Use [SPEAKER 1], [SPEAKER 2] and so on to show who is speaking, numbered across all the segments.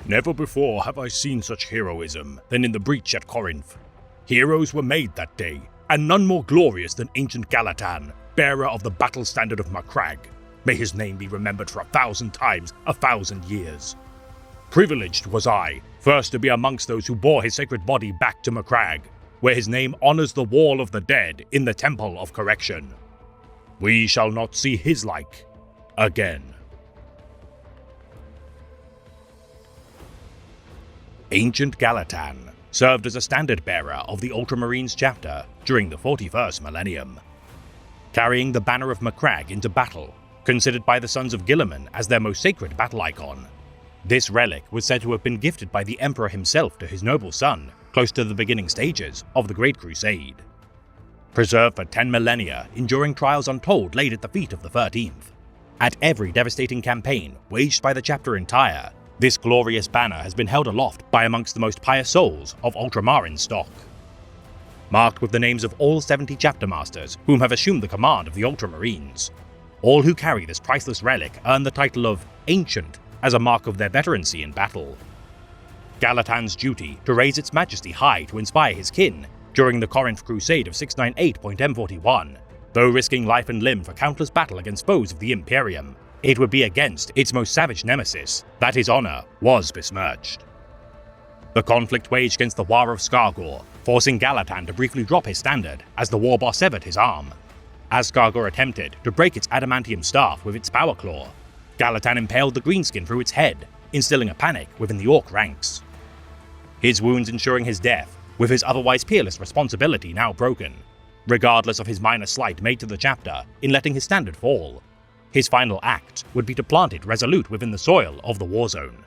[SPEAKER 1] Never before have I seen such heroism than in the breach at Corinth. Heroes were made that day, and none more glorious than ancient Galatan, bearer of the battle standard of Macragge. May his name be remembered for 1,000 times 1,000 years. Privileged was I, first to be amongst those who bore his sacred body back to Macragge, where his name honors the wall of the dead in the Temple of Correction. We shall not see his like again. Ancient Galatan served as a standard-bearer of the Ultramarines chapter during the 41st millennium. Carrying the banner of Macragge into battle, considered by the Sons of Guilliman as their most sacred battle icon, this relic was said to have been gifted by the Emperor himself to his noble son close to the beginning stages of the Great Crusade. Preserved for 10 millennia, enduring trials untold laid at the feet of the 13th. At every devastating campaign waged by the chapter in Tyre, this glorious banner has been held aloft by amongst the most pious souls of Ultramarin stock. Marked with the names of all 70 chapter masters whom have assumed the command of the Ultramarines. All who carry this priceless relic earn the title of Ancient as a mark of their veterancy in battle. Galatan's duty to raise its majesty high to inspire his kin during the Corinth Crusade of 698.M41, though risking life and limb for countless battle against foes of the Imperium, it would be against its most savage nemesis that his honor was besmirched. The conflict waged against the War of Skargor, forcing Galatan to briefly drop his standard as the war boss severed his arm. As Skargor attempted to break its adamantium staff with its power claw, Galatan impaled the greenskin through its head, instilling a panic within the Orc ranks. His wounds ensuring his death, with his otherwise peerless responsibility now broken, regardless of his minor slight made to the chapter in letting his standard fall. His final act would be to plant it resolute within the soil of the war zone.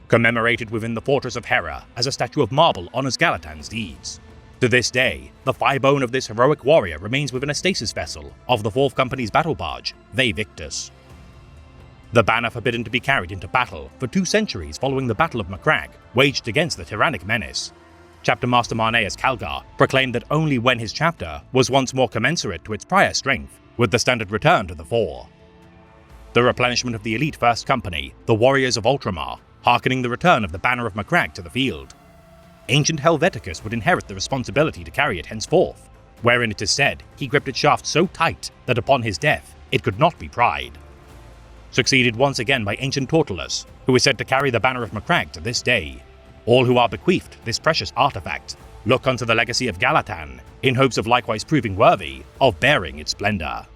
[SPEAKER 1] Commemorated within the Fortress of Hera as a statue of marble honors Galatan's deeds. To this day, the thigh bone of this heroic warrior remains within a stasis vessel of the 4th Company's battle barge, Vae Victus. The banner forbidden to be carried into battle for 2 centuries following the Battle of Macragge, waged against the tyrannic menace. Chapter Master Marneus Calgar proclaimed that only when his chapter was once more commensurate to its prior strength would the standard return to the fore. The replenishment of the elite 1st Company, the Warriors of Ultramar, hearkening the return of the banner of Macragge to the field. Ancient Helveticus would inherit the responsibility to carry it henceforth, wherein it is said he gripped its shaft so tight that upon his death it could not be pried. Succeeded once again by ancient Tortulus, who is said to carry the banner of Macragge to this day. All who are bequeathed this precious artifact look unto the legacy of Galatan in hopes of likewise proving worthy of bearing its splendor.